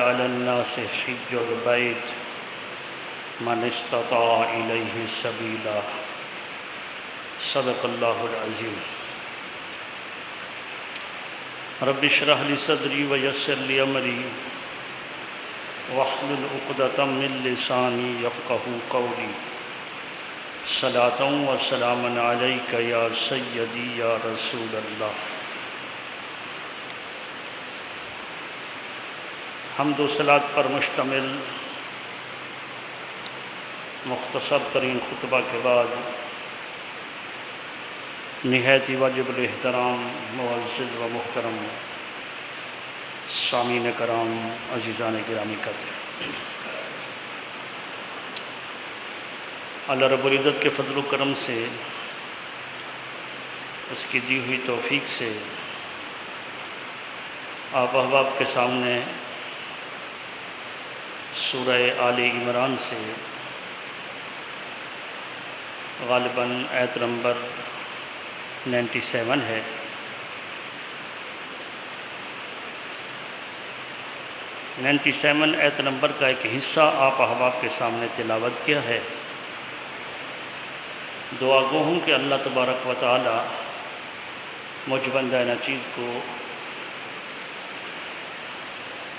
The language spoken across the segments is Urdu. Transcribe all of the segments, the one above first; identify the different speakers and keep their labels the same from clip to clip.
Speaker 1: علی الناس حج البیت من استطاع الیہ سبیلا صدق اللہ العظیم۔ رب اشرح لی صدری ویسر لی امری واحلل عقدۃ من لسانی یفقہوا قولی۔ صلاۃ و سلام علیک یا سیدی یا رسول اللہ۔ حمد و صلات پر مشتمل مختصر ترین خطبہ کے بعد نہایت ہی واجب الاحترام معزز و محترم سامعین کرام عزیزان گرامی کہتے ہیں، اللہ رب العزت کے فضل و کرم سے، اس کی دی ہوئی توفیق سے آپ احباب کے سامنے سورہ آل عمران سے غالباً آیت نمبر 97 ہے، آیت نمبر کا ایک حصہ آپ احباب کے سامنے تلاوت کیا ہے۔ دعا گو ہوں کہ اللہ تبارک و تعالی مجھ بندہ ناچیز کو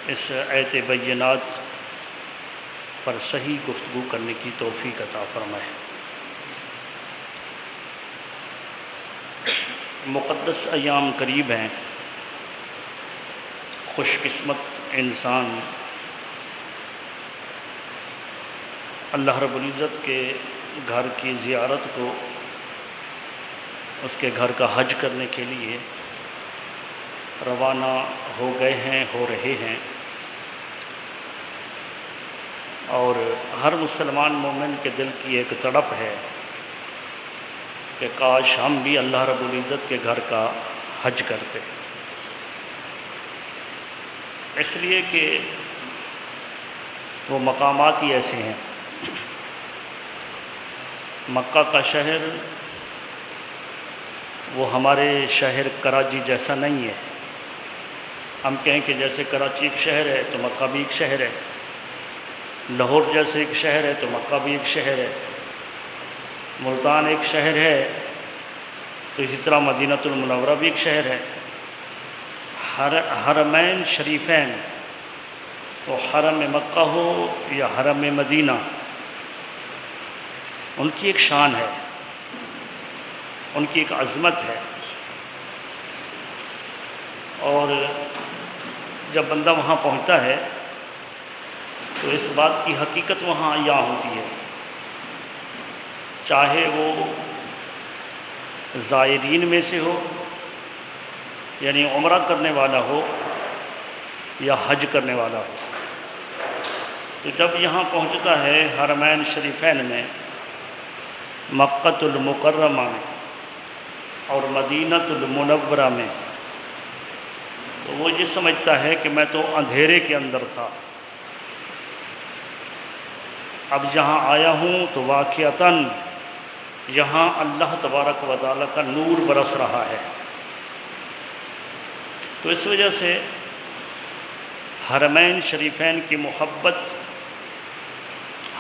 Speaker 1: اس آیت بینات پر صحیح گفتگو کرنے کی توفیق عطا فرمائے۔ مقدس ایام قریب ہیں، خوش قسمت انسان اللہ رب العزت کے گھر کی زیارت کو، اس کے گھر کا حج کرنے کے لیے روانہ ہو گئے ہیں، ہو رہے ہیں، اور ہر مسلمان مومن کے دل کی ایک تڑپ ہے کہ کاش ہم بھی اللہ رب العزت کے گھر کا حج کرتے، اس لیے کہ وہ مقامات ہی ایسے ہیں۔ مکہ کا شہر وہ ہمارے شہر کراچی جیسا نہیں ہے۔ ہم کہیں کہ جیسے کراچی ایک شہر ہے تو مکہ بھی ایک شہر ہے، لاہور جیسے ایک شہر ہے تو مکہ بھی ایک شہر ہے، ملتان ایک شہر ہے تو اسی طرح مدینۃ المنورہ بھی ایک شہر ہے۔ حرمین شریفین، وہ حرم مکہ ہو یا حرم مدینہ، ان کی ایک شان ہے، ان کی ایک عظمت ہے، اور جب بندہ وہاں پہنچتا ہے تو اس بات کی حقیقت وہاں عیاں ہوتی ہے، چاہے وہ زائرین میں سے ہو، یعنی عمرہ کرنے والا ہو یا حج کرنے والا ہو۔ تو جب یہاں پہنچتا ہے حرمین شریفین میں، مکۃ المکرمہ میں اور مدینۃ المنورہ میں، تو وہ یہ سمجھتا ہے کہ میں تو اندھیرے کے اندر تھا، اب جہاں آیا ہوں تو واقعتاً یہاں اللہ تبارک و تعالیٰ کا نور برس رہا ہے۔ تو اس وجہ سے حرمین شریفین کی محبت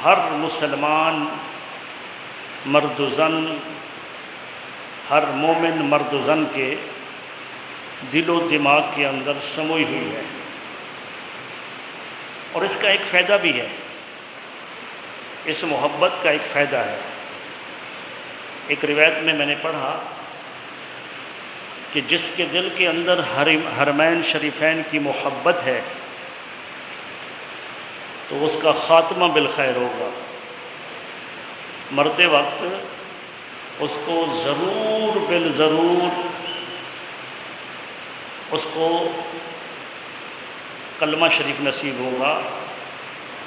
Speaker 1: ہر مسلمان مرد و زن، ہر مومن مرد و زن کے دل و دماغ کے اندر سموئی ہوئی ہے، اور اس کا ایک فائدہ بھی ہے، اس محبت کا ایک فائدہ ہے۔ ایک روایت میں نے پڑھا کہ جس کے دل کے اندر حرمین شریفین کی محبت ہے تو اس کا خاتمہ بالخیر ہوگا، مرتے وقت اس کو ضرور بالضرور اس کو کلمہ شریف نصیب ہوگا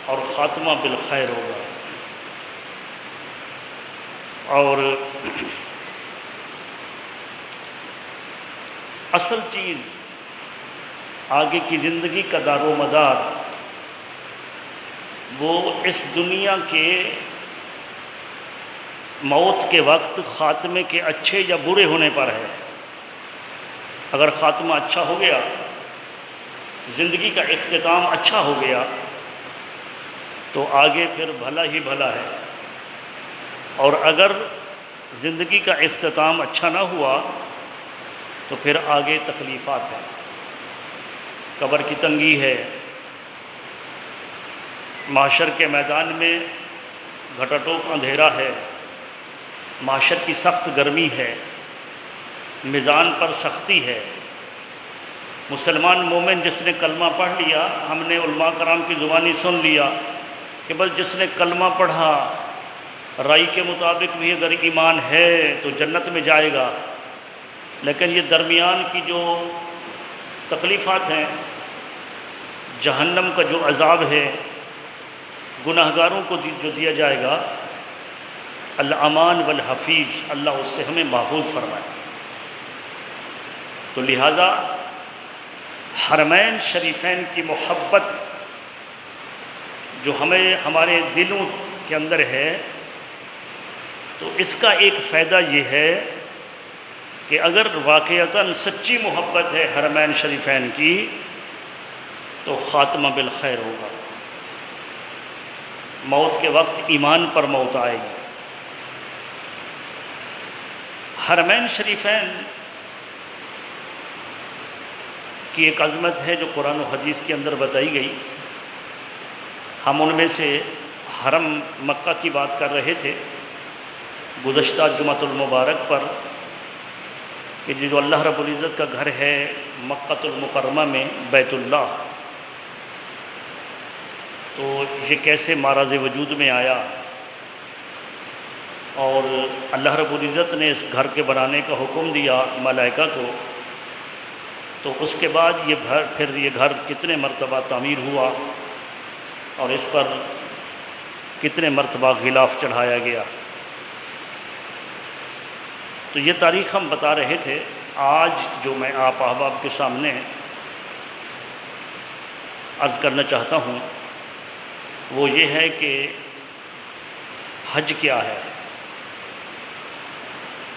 Speaker 1: اور خاتمہ بالخیر ہوگا۔ اور اصل چیز آگے کی زندگی کا دار و مدار وہ اس دنیا کے موت کے وقت خاتمے کے اچھے یا برے ہونے پر ہے۔ اگر خاتمہ اچھا ہو گیا زندگی کا اختتام اچھا ہو گیا تو آگے پھر بھلا ہی بھلا ہے، اور اگر زندگی کا اختتام اچھا نہ ہوا تو پھر آگے تکلیفات ہیں، قبر کی تنگی ہے، محشر کے میدان میں گھٹاٹوپ اندھیرا ہے، محشر کی سخت گرمی ہے، میزان پر سختی ہے۔ مسلمان مومن جس نے کلمہ پڑھ لیا، ہم نے علماء کرام کی زبانی سن لیا کہ بس جس نے کلمہ پڑھا رائے کے مطابق بھی اگر ایمان ہے تو جنت میں جائے گا، لیکن یہ درمیان کی جو تکلیفات ہیں، جہنم کا جو عذاب ہے، گناہگاروں کو جو دیا جائے گا، الامان والحفیظ، اللہ اس سے ہمیں محفوظ فرمائے۔ تو لہٰذا حرمین شریفین کی محبت جو ہمیں ہمارے دلوں کے اندر ہے، تو اس کا ایک فائدہ یہ ہے کہ اگر واقعتاً سچی محبت ہے حرمین شریفین کی تو خاتمہ بالخیر ہوگا، موت کے وقت ایمان پر موت آئے گی۔ حرمین شریفین کی ایک عظمت ہے جو قرآن و حدیث کے اندر بتائی گئی۔ ہم ان میں سے حرم مکہ کی بات کر رہے تھے گزشتہ جمعۃ المبارک پر، کہ جو اللہ رب العزت کا گھر ہے مکۃ المکرمہ میں بیت اللہ، تو یہ کیسے معراض وجود میں آیا، اور اللہ رب العزت نے اس گھر کے بنانے کا حکم دیا ملائکہ کو، تو اس کے بعد یہ گھر کتنے مرتبہ تعمیر ہوا اور اس پر کتنے مرتبہ غلاف چڑھایا گیا۔ تو یہ تاریخ ہم بتا رہے تھے۔ آج جو میں آپ احباب کے سامنے عرض کرنا چاہتا ہوں وہ یہ ہے کہ حج کیا ہے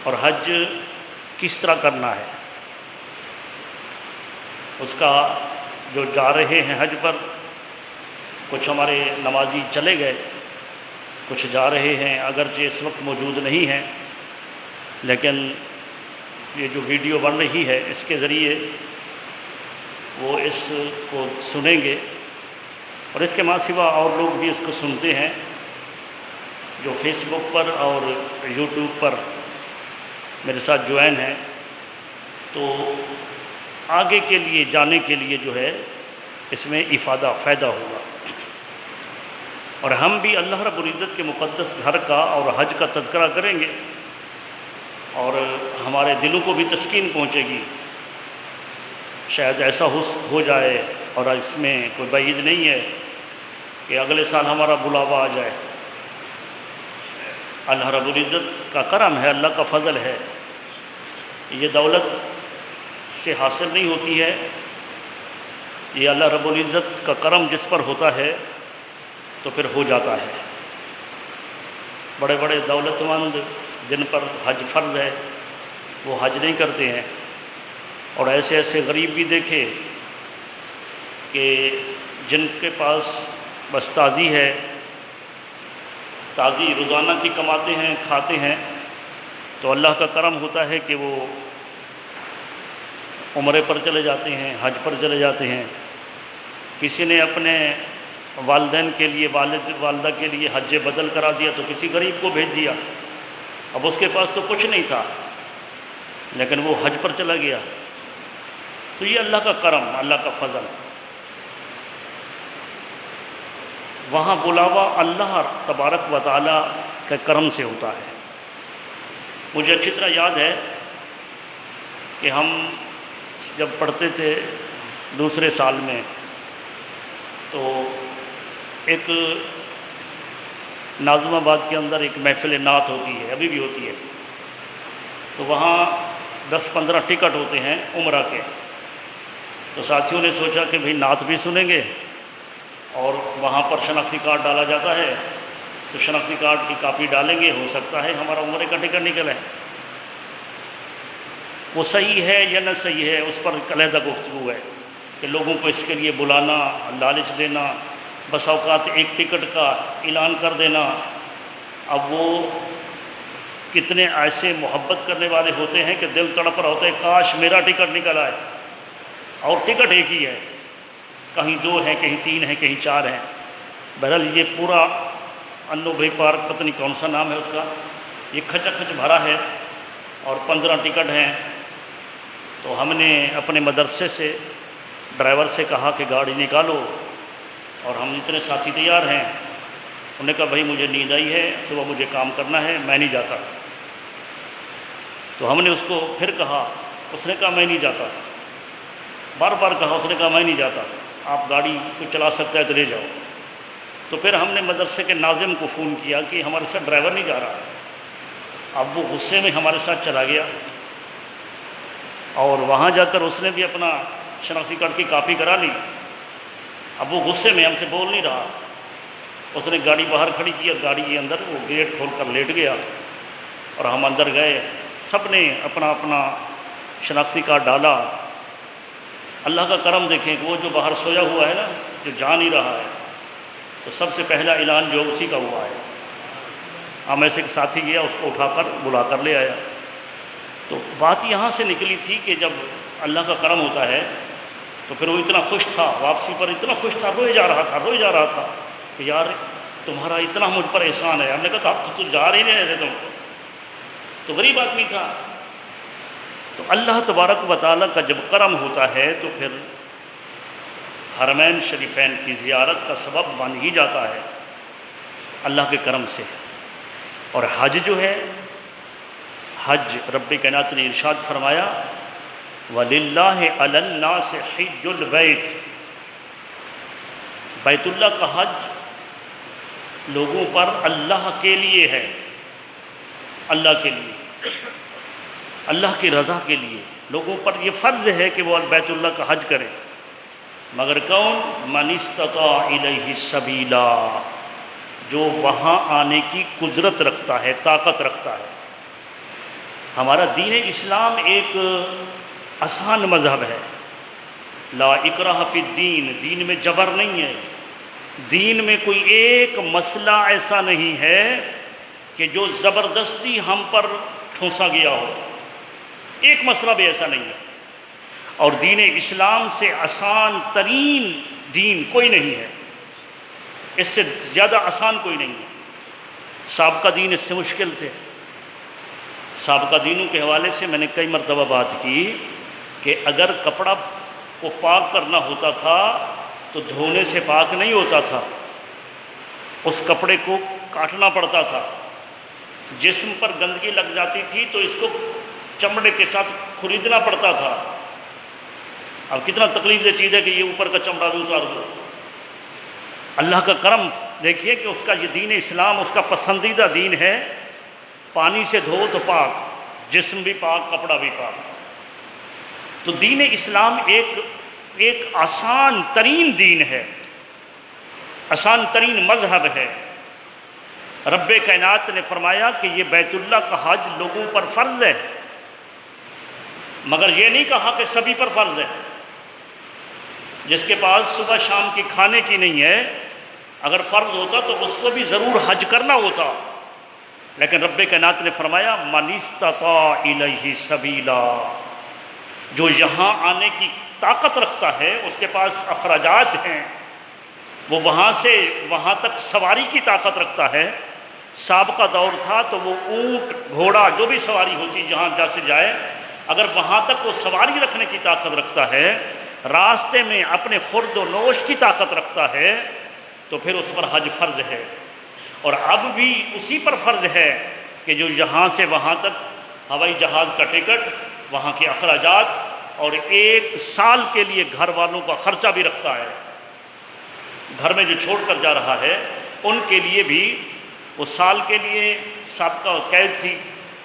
Speaker 1: اور حج کس طرح کرنا ہے۔ اس کا جو جا رہے ہیں حج پر، کچھ ہمارے نمازی چلے گئے، کچھ جا رہے ہیں، اگرچہ اس وقت موجود نہیں ہیں، لیکن یہ جو ویڈیو بن رہی ہے اس کے ذریعے وہ اس کو سنیں گے، اور اس کے ماں سوا اور لوگ بھی اس کو سنتے ہیں جو فیس بک پر اور یوٹیوب پر میرے ساتھ جوائن ہیں۔ تو آگے کے لیے جانے کے لیے جو ہے اس میں فائدہ ہوگا، اور ہم بھی اللہ رب العزت کے مقدس گھر کا اور حج کا تذکرہ کریں گے، اور ہمارے دلوں کو بھی تسکین پہنچے گی۔ شاید ایسا ہو جائے، اور اس میں کوئی بعید نہیں ہے کہ اگلے سال ہمارا بلاوا آ جائے۔ اللہ رب العزت کا کرم ہے، اللہ کا فضل ہے، یہ دولت سے حاصل نہیں ہوتی ہے، یہ اللہ رب العزت کا کرم جس پر ہوتا ہے تو پھر ہو جاتا ہے۔ بڑے بڑے دولت مند جن پر حج فرض ہے وہ حج نہیں کرتے ہیں، اور ایسے ایسے غریب بھی دیکھے کہ جن کے پاس بس تازی ہے، تازی روزانہ کی کماتے ہیں، کھاتے ہیں، تو اللہ کا کرم ہوتا ہے کہ وہ عمرے پر چلے جاتے ہیں، حج پر چلے جاتے ہیں۔ کسی نے اپنے والدین کے لیے، والدہ کے لیے حج بدل کرا دیا تو کسی غریب کو بھیج دیا، اب اس کے پاس تو کچھ نہیں تھا لیکن وہ حج پر چلا گیا۔ تو یہ اللہ کا کرم، اللہ کا فضل۔ وہاں بلاوا اللہ تبارک و تعالیٰ کے کرم سے ہوتا ہے۔ مجھے اچھی طرح یاد ہے کہ ہم جب پڑھتے تھے دوسرے سال میں، تو ایک ناظم آباد کے اندر ایک محفل نعت ہوتی ہے، ابھی بھی ہوتی ہے، تو وہاں 10-15 ٹکٹ ہوتے ہیں عمرہ کے۔ تو ساتھیوں نے سوچا کہ بھئی نعت بھی سنیں گے، اور وہاں پر شناختی کارڈ ڈالا جاتا ہے، تو شناختی کارڈ کی کاپی ڈالیں گے، ہو سکتا ہے ہمارا عمرے کا ٹکٹ نکل ہے۔ وہ صحیح ہے یا نہ صحیح ہے اس پر علیحدہ گفتگو ہے، کہ لوگوں کو اس کے لیے بلانا، لالچ دینا، بس اوقات ایک ٹکٹ کا اعلان کر دینا۔ اب وہ کتنے ایسے محبت کرنے والے ہوتے ہیں کہ دل تڑپ رہا ہوتا ہے کاش میرا ٹکٹ نکل آئے، اور ٹکٹ ایک ہی ہے، کہیں 2 ہیں، کہیں 3 ہیں، کہیں 4 ہیں۔ بہرحال یہ پورا انو بھائی پارک پتہ نہیں کون سا نام ہے اس کا، یہ کھچا کھچ بھرا ہے اور 15 ٹکٹ ہیں۔ تو ہم نے اپنے مدرسے سے ڈرائیور سے کہا کہ گاڑی نکالو، اور ہم اتنے ساتھی تیار ہیں۔ انہوں نے کہا بھائی مجھے نیند آئی ہے، صبح مجھے کام کرنا ہے، میں نہیں جاتا۔ تو ہم نے اس کو پھر کہا، اس نے کہا میں نہیں جاتا، بار بار کہا، اس نے کہا میں نہیں جاتا، آپ گاڑی کو چلا سکتا ہے تو لے جاؤ۔ تو پھر ہم نے مدرسے کے ناظم کو فون کیا کہ ہمارے ساتھ ڈرائیور نہیں جا رہا۔ اب وہ غصے میں ہمارے ساتھ چلا گیا، اور وہاں جا کر اس نے بھی اپنا شناختی کارڈ کی کاپی کرا لی۔ اب وہ غصے میں ہم سے بول نہیں رہا، اس نے گاڑی باہر کھڑی کی اور گاڑی کے اندر وہ گیٹ کھول کر لیٹ گیا، اور ہم اندر گئے، سب نے اپنا اپنا شناختی کارڈ ڈالا۔ اللہ کا کرم دیکھیں کہ وہ جو باہر سویا ہوا ہے نا، جو جا نہیں رہا ہے، تو سب سے پہلا اعلان جو اسی کا ہوا ہے۔ ہم ایسے ایک ساتھی گیا، اس کو اٹھا کر بلا کر لے آیا۔ تو بات یہاں سے نکلی تھی کہ جب اللہ کا کرم ہوتا ہے تو پھر وہ اتنا خوش تھا، واپسی پر اتنا خوش تھا، روئے جا رہا تھا کہ یار تمہارا اتنا مجھ پر احسان ہے۔ ہم نے کہا اب تو جا رہے نہیں رہے، تم تو غریب آدمی تھا۔ تو اللہ تبارک و تعالیٰ کا جب کرم ہوتا ہے تو پھر حرمین شریفین کی زیارت کا سبب بن ہی جاتا ہے اللہ کے کرم سے۔ اور حج جو ہے، حج رب کائنات نے ارشاد فرمایا وَلِلَّهِ عَلَى النَّاسِ حِجُّ الْبَيْتِ، بیت اللہ کا حج لوگوں پر اللہ کے لیے ہے، اللہ کے لیے، اللہ کی رضا کے لیے لوگوں پر یہ فرض ہے کہ وہ بیت اللہ کا حج کرے، مگر کون؟ من استطاع الیہ سبیلا، جو وہاں آنے کی قدرت رکھتا ہے، طاقت رکھتا ہے۔ ہمارا دین اسلام ایک آسان مذہب ہے، لا اکراہ فی الدین، دین میں جبر نہیں ہے، دین میں کوئی ایک مسئلہ ایسا نہیں ہے کہ جو زبردستی ہم پر ٹھونسا گیا ہو، ایک مسئلہ بھی ایسا نہیں ہے۔ اور دین اسلام سے آسان ترین دین کوئی نہیں ہے، اس سے زیادہ آسان کوئی نہیں ہے۔ سابقہ دین اس سے مشکل تھے۔ سابقہ دینوں کے حوالے سے میں نے کئی مرتبہ بات کی کہ اگر کپڑا کو پاک کرنا ہوتا تھا تو دھونے سے پاک نہیں ہوتا تھا، اس کپڑے کو کاٹنا پڑتا تھا۔ جسم پر گندگی لگ جاتی تھی تو اس کو چمڑے کے ساتھ خریدنا پڑتا تھا۔ اب کتنا تکلیف دہ چیز ہے کہ یہ اوپر کا چمڑا بھی اتار دو۔ اللہ کا کرم دیکھیے کہ اس کا یہ دین اسلام اس کا پسندیدہ دین ہے، پانی سے دھو تو پاک، جسم بھی پاک، کپڑا بھی پاک۔ تو دین اسلام ایک آسان ترین دین ہے، آسان ترین مذہب ہے۔ رب کائنات نے فرمایا کہ یہ بیت اللہ کا حج لوگوں پر فرض ہے، مگر یہ نہیں کہا کہ سبھی پر فرض ہے۔ جس کے پاس صبح شام کی کھانے کی نہیں ہے، اگر فرض ہوتا تو اس کو بھی ضرور حج کرنا ہوتا، لیکن رب کائنات نے فرمایا من استطاع الیہ سبیلا، جو یہاں آنے کی طاقت رکھتا ہے، اس کے پاس اخراجات ہیں، وہ وہاں سے وہاں تک سواری کی طاقت رکھتا ہے۔ سابقہ دور تھا تو وہ اونٹ گھوڑا جو بھی سواری ہوتی جہاں جا سے جائے، اگر وہاں تک وہ سواری رکھنے کی طاقت رکھتا ہے، راستے میں اپنے خورد و نوش کی طاقت رکھتا ہے، تو پھر اس پر حج فرض ہے۔ اور اب بھی اسی پر فرض ہے کہ جو یہاں سے وہاں تک ہوائی جہاز کا ٹکٹ، وہاں کے اخراجات، اور 1 سال کے لیے گھر والوں کا خرچہ بھی رکھتا ہے۔ گھر میں جو چھوڑ کر جا رہا ہے ان کے لیے بھی وہ سال کے لیے سابقہ قید تھی،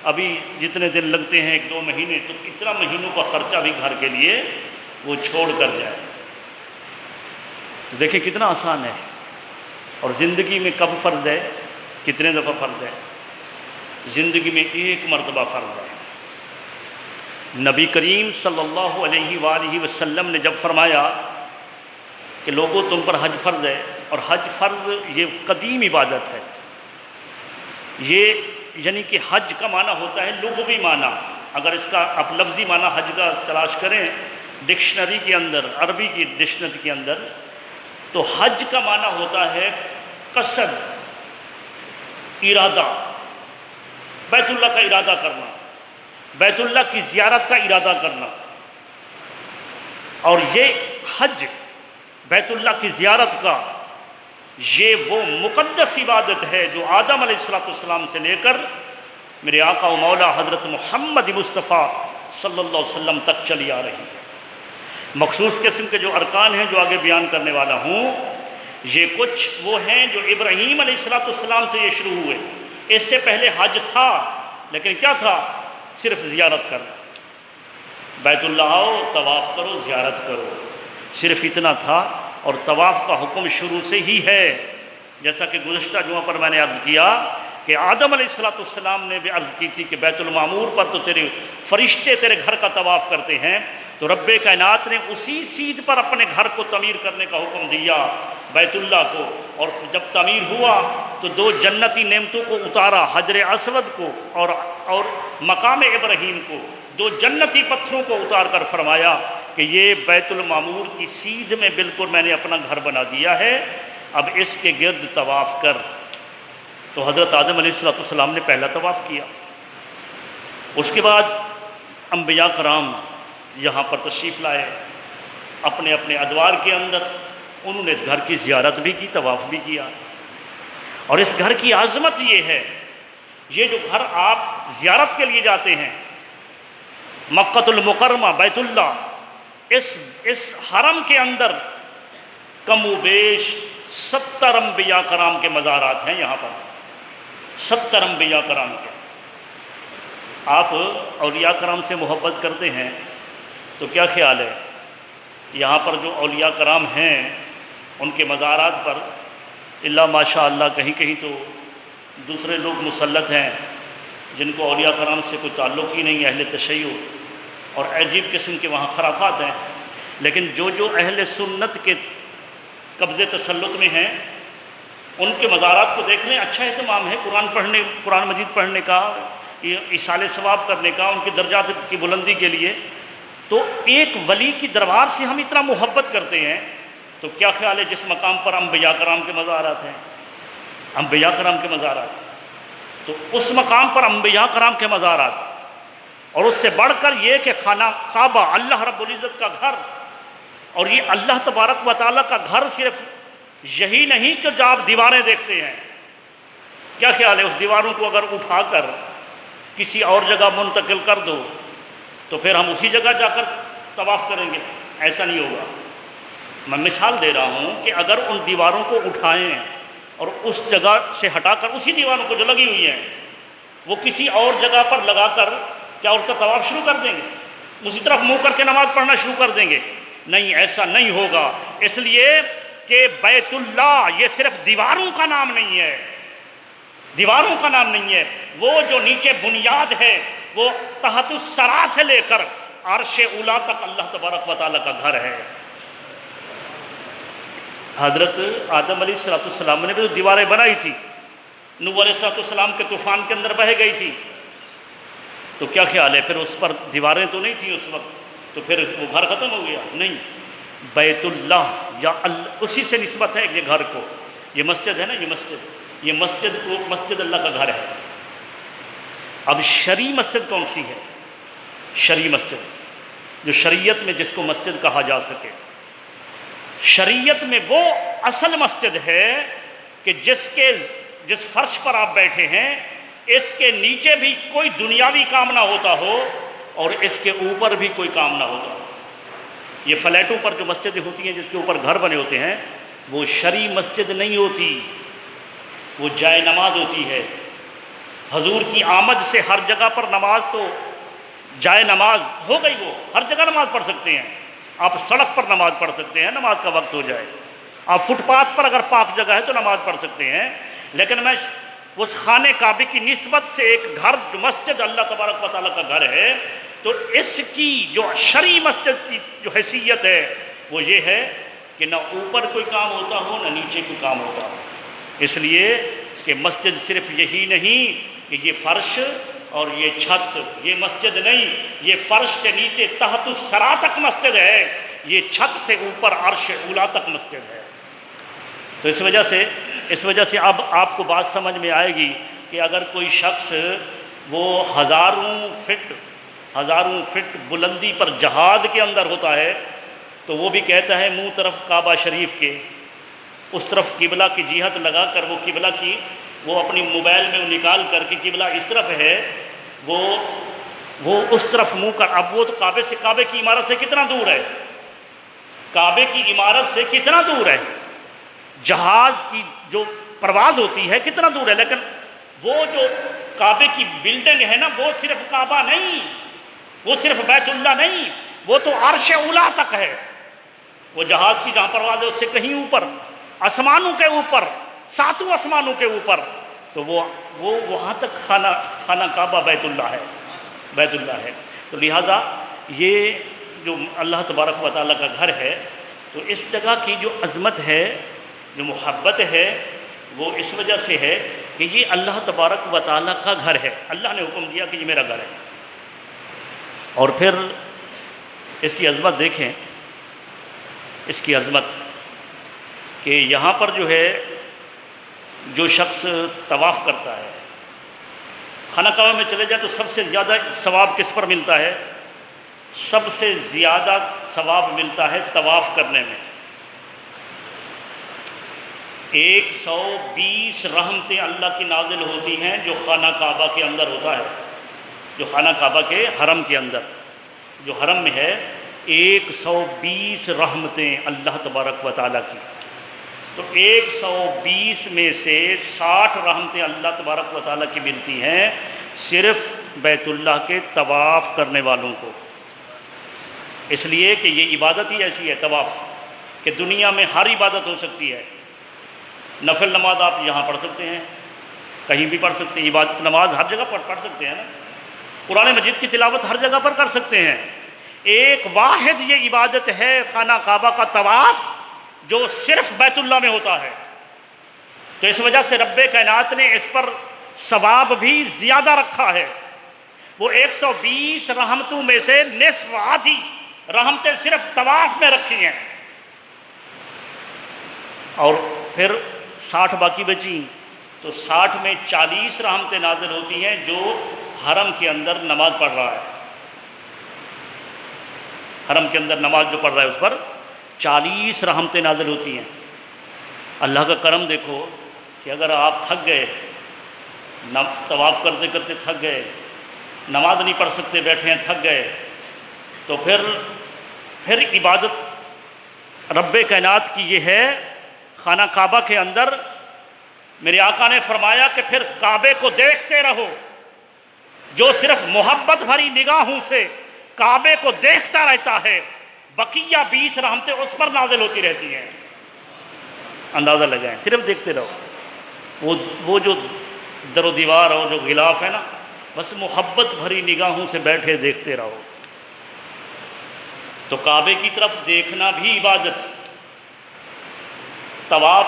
Speaker 1: ابھی جتنے دن لگتے ہیں 1-2 مہینے، تو اتنا مہینوں کا خرچہ بھی گھر کے لیے وہ چھوڑ کر جائے۔ دیکھیں کتنا آسان ہے۔ اور زندگی میں کب فرض ہے؟ کتنے دفعہ فرض ہے؟ زندگی میں 1 مرتبہ فرض ہے۔ نبی کریم صلی اللہ علیہ وآلہ وسلم نے جب فرمایا کہ لوگوں تم پر حج فرض ہے، اور حج فرض یہ قدیم عبادت ہے، یہ یعنی کہ حج کا معنی ہوتا ہے لغوی معنی، اگر اس کا آپ لفظی معنی حج کا تلاش کریں ڈکشنری کے اندر، عربی کی ڈکشنری کے اندر، تو حج کا معنی ہوتا ہے قصد، ارادہ، بیت اللہ کا ارادہ کرنا، بیت اللہ کی زیارت کا ارادہ کرنا۔ اور یہ حج بیت اللہ کی زیارت کا یہ وہ مقدس عبادت ہے جو آدم علیہ السلام سے لے کر میرے آقا و مولا حضرت محمد مصطفیٰ صلی اللہ علیہ وسلم تک چلی آ رہی ہے۔ مخصوص قسم کے جو ارکان ہیں جو آگے بیان کرنے والا ہوں، یہ کچھ وہ ہیں جو ابراہیم علیہ السلام سے یہ شروع ہوئے۔ اس سے پہلے حج تھا، لیکن کیا تھا؟ صرف زیارت کرنا، بیت اللہ آؤ، طواف کرو، زیارت کرو، صرف اتنا تھا۔ اور طواف کا حکم شروع سے ہی ہے، جیسا کہ گزشتہ جمعہ پر میں نے عرض کیا کہ آدم علیہ السلام نے بھی عرض کی تھی کہ بیت المعمور پر تو تیرے فرشتے تیرے گھر کا طواف کرتے ہیں، تو رب کائنات نے اسی سیدھ پر اپنے گھر کو تعمیر کرنے کا حکم دیا، بیت اللہ کو۔ اور جب تعمیر ہوا تو دو جنتی نعمتوں کو اتارا، حجر اسود کو اور مقام ابراہیم کو، دو جنتی پتھروں کو اتار کر فرمایا کہ یہ بیت المعمور کی سیدھ میں بالکل میں نے اپنا گھر بنا دیا ہے، اب اس کے گرد طواف کر۔ تو حضرت آدم علیہ السلام نے پہلا طواف کیا۔ اس کے بعد انبیاء کرام یہاں پر تشریف لائے، اپنے اپنے ادوار کے اندر انہوں نے اس گھر کی زیارت بھی کی، طواف بھی کیا۔ اور اس گھر کی عظمت یہ ہے، یہ جو گھر آپ زیارت کے لیے جاتے ہیں، مکۃ المکرمہ، بیت اللہ، اس حرم کے اندر کم و بیش 70 انبیاء کرام کے مزارات ہیں۔ یہاں پر 70 انبیاء کرام کے۔ آپ اولیاء کرام سے محبت کرتے ہیں تو کیا خیال ہے، یہاں پر جو اولیاء کرام ہیں ان کے مزارات پر اللہ ماشاء اللہ کہیں کہیں تو دوسرے لوگ مسلط ہیں جن کو اولیاء کرام سے کوئی تعلق ہی نہیں، اہل تشیع، اور عجیب قسم کے وہاں خرافات ہیں، لیکن جو اہل سنت کے قبضے تسلط میں ہیں ان کے مزارات کو دیکھ لیں، اچھا اہتمام ہے قرآن مجید پڑھنے کا، ایصال ثواب کرنے کا، ان کے درجات کی بلندی کے لیے۔ تو ایک ولی کی دربار سے ہم اتنا محبت کرتے ہیں، تو کیا خیال ہے جس مقام پر انبیاء کرام کے مزارات ہیں، انبیاء کرام کے مزارات، تو اس مقام پر انبیاء کرام کے مزارات، اور اس سے بڑھ کر یہ کہ خانہ کعبہ، اللہ رب العزت کا گھر، اور یہ اللہ تبارک و تعالیٰ کا گھر صرف یہی نہیں کہ جو آپ دیواریں دیکھتے ہیں، کیا خیال ہے اس دیواروں کو اگر اٹھا کر کسی اور جگہ منتقل کر دو تو پھر ہم اسی جگہ جا کر طواف کریں گے؟ ایسا نہیں ہوگا۔ میں مثال دے رہا ہوں کہ اگر ان دیواروں کو اٹھائیں اور اس جگہ سے ہٹا کر اسی دیواروں کو جو لگی ہوئی ہیں وہ کسی اور جگہ پر لگا کر کیا اس کا طواف شروع کر دیں گے؟ اسی طرف منہ کر کے نماز پڑھنا شروع کر دیں گے؟ نہیں، ایسا نہیں ہوگا۔ اس لیے کہ بیت اللہ یہ صرف دیواروں کا نام نہیں ہے، دیواروں کا نام نہیں ہے، وہ جو نیچے بنیاد ہے وہ تحت الثری سے لے کر عرش اولی تک اللہ تبارک و تعالیٰ کا گھر ہے۔ حضرت آدم علیہ السلام نے بھی تو دیواریں بنائی تھی، نوح علیہ السلام کے طوفان کے اندر بہہ گئی تھی، تو کیا خیال ہے پھر اس پر دیواریں تو نہیں تھیں اس وقت، تو پھر وہ گھر ختم ہو گیا؟ نہیں، بیت اللہ یا اسی سے نسبت ہے یہ گھر کو، یہ مسجد ہے نا، یہ مسجد اللہ کا گھر ہے۔ اب شرعی مسجد کون سی ہے؟ شرعی مسجد جو شریعت میں جس کو مسجد کہا جا سکے، شریعت میں وہ اصل مسجد ہے کہ جس فرش پر آپ بیٹھے ہیں اس کے نیچے بھی کوئی دنیاوی کام نہ ہوتا ہو اور اس کے اوپر بھی کوئی کام نہ ہوتا ہو۔ یہ فلیٹوں پر جو مسجدیں ہوتی ہیں جس کے اوپر گھر بنے ہوتے ہیں وہ شرعی مسجد نہیں ہوتی، وہ جائے نماز ہوتی ہے۔ حضور کی آمد سے ہر جگہ پر نماز تو جائے نماز ہو گئی، وہ ہر جگہ نماز پڑھ سکتے ہیں، آپ سڑک پر نماز پڑھ سکتے ہیں، نماز کا وقت ہو جائے، آپ فٹ پاتھ پر اگر پاک جگہ ہے تو نماز پڑھ سکتے ہیں۔ لیکن میں اس خانہ کعبے کی نسبت سے ایک گھر جو مسجد اللہ تبارک و تعالیٰ کا گھر ہے، تو اس کی جو شرعی مسجد کی جو حیثیت ہے وہ یہ ہے کہ نہ اوپر کوئی کام ہوتا ہو نہ نیچے کوئی کام ہوتا ہو، اس لیے کہ مسجد صرف یہی نہیں کہ یہ فرش اور یہ چھت، یہ مسجد نہیں، یہ فرش سے نیچے تحت الثری تک مسجد ہے، یہ چھت سے اوپر عرش اولی تک مسجد ہے۔ تو اس وجہ سے اب آپ کو بات سمجھ میں آئے گی کہ اگر کوئی شخص وہ ہزاروں فٹ بلندی پر جہاد کے اندر ہوتا ہے تو وہ بھی کہتا ہے منہ طرف کعبہ شریف کے، اس طرف قبلہ کی جہت لگا کر وہ قبلہ کی وہ اپنی موبائل میں نکال کر کے قبلہ اس طرف ہے، وہ اس طرف منہ کر، اب وہ تو کعبے کی عمارت سے کتنا دور ہے، کعبے کی عمارت سے کتنا دور ہے، جہاز کی جو پرواز ہوتی ہے کتنا دور ہے، لیکن وہ جو کعبے کی بلڈنگ ہے نا وہ صرف کعبہ نہیں، وہ صرف بیت اللہ نہیں، وہ تو عرش اولی تک ہے، وہ جہاز کی جہاں پرواز ہے اس سے کہیں اوپر، آسمانوں کے اوپر، ساتوں آسمانوں کے اوپر، تو وہ وہاں تک خانہ کعبہ بیت اللہ ہے۔ تو لہٰذا یہ جو اللہ تبارک و تعالیٰ کا گھر ہے، تو اس جگہ کی جو عظمت ہے، جو محبت ہے، وہ اس وجہ سے ہے کہ یہ اللہ تبارک و تعالیٰ کا گھر ہے، اللہ نے حکم دیا کہ یہ میرا گھر ہے۔ اور پھر اس کی عظمت دیکھیں، اس کی عظمت کہ یہاں پر جو ہے جو شخص طواف کرتا ہے، خانہ کعبہ میں چلے جائے تو سب سے زیادہ ثواب کس پر ملتا ہے؟ سب سے زیادہ ثواب ملتا ہے طواف کرنے میں۔ 120 رحمتیں اللہ کی نازل ہوتی ہیں جو خانہ کعبہ کے اندر ہوتا ہے، جو خانہ کعبہ کے حرم کے اندر، جو حرم میں ہے، 120 رحمتیں اللہ تبارک و تعالیٰ کی۔ تو 120 میں سے 60 رحمتیں اللہ تبارک و تعالیٰ کی ملتی ہیں صرف بیت اللہ کے طواف کرنے والوں کو، اس لیے کہ یہ عبادت ہی ایسی ہے طواف، کہ دنیا میں ہر عبادت ہو سکتی ہے، نفل نماز آپ یہاں پڑھ سکتے ہیں، کہیں بھی پڑھ سکتے ہیں، عبادت نماز ہر جگہ پڑھ سکتے ہیں نا، قرآن مجید کی تلاوت ہر جگہ پر کر سکتے ہیں۔ ایک واحد یہ عبادت ہے خانہ کعبہ کا طواف جو صرف بیت اللہ میں ہوتا ہے، تو اس وجہ سے رب کائنات نے اس پر ثواب بھی زیادہ رکھا ہے۔ وہ 120 رحمتوں میں سے نصف آدھی رحمتیں صرف طواف میں رکھی ہیں، اور پھر 60 باقی بچیں، تو 60 میں 40 رحمتیں نازل ہوتی ہیں جو حرم کے اندر نماز پڑھ رہا ہے، حرم کے اندر نماز جو پڑھ رہا ہے اس پر 40 رحمتیں نازل ہوتی ہیں۔ اللہ کا کرم دیکھو کہ اگر آپ تھک گئے، طواف کرتے کرتے تھک گئے، نماز نہیں پڑھ سکتے، بیٹھے ہیں تھک گئے، تو پھر عبادت رب کائنات کی یہ ہے خانہ کعبہ کے اندر۔ میرے آقا نے فرمایا کہ پھر کعبے کو دیکھتے رہو، جو صرف محبت بھری نگاہوں سے کعبے کو دیکھتا رہتا ہے، بقیہ 20 رحمتیں اس پر نازل ہوتی رہتی ہیں۔ اندازہ لگائیں، صرف دیکھتے رہو، وہ جو در و دیوار اور جو غلاف ہے نا، بس محبت بھری نگاہوں سے بیٹھے دیکھتے رہو۔ تو کعبے کی طرف دیکھنا بھی عبادت، طواف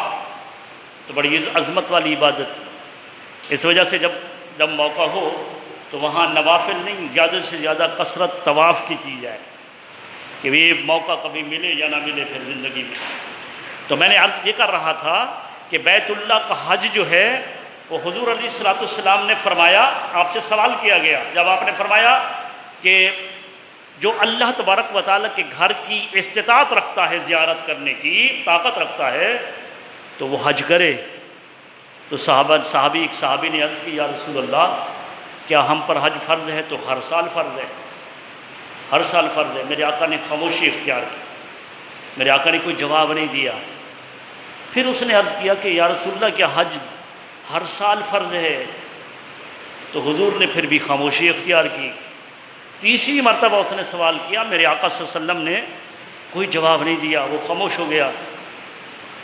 Speaker 1: تو بڑی عظمت والی عبادت۔ اس وجہ سے جب موقع ہو تو وہاں نوافل نہیں، زیادہ سے زیادہ کثرت طواف کی جائے، کہ یہ موقع کبھی ملے یا نہ ملے پھر زندگی میں۔ تو میں نے عرض یہ کر رہا تھا کہ بیت اللہ کا حج جو ہے وہ حضور علیہ الصلوۃ والسلام نے فرمایا، آپ سے سوال کیا گیا جب آپ نے فرمایا کہ جو اللہ تبارک و تعالیٰ کے گھر کی استطاعت رکھتا ہے، زیارت کرنے کی طاقت رکھتا ہے، تو وہ حج کرے۔ تو ایک صحابی نے عرض کی، یا رسول اللہ کیا ہم پر حج فرض ہے؟ تو ہر سال فرض ہے، ہر سال فرض ہے۔ میرے آقا نے خاموشی اختیار کی، میرے آقا نے کوئی جواب نہیں دیا۔ پھر اس نے عرض کیا کہ یا رسول اللہ کیا حج ہر سال فرض ہے؟ تو حضور نے پھر بھی خاموشی اختیار کی۔ تیسری مرتبہ اس نے سوال کیا، میرے آقا صلی اللہ علیہ وسلم نے کوئی جواب نہیں دیا، وہ خاموش ہو گیا۔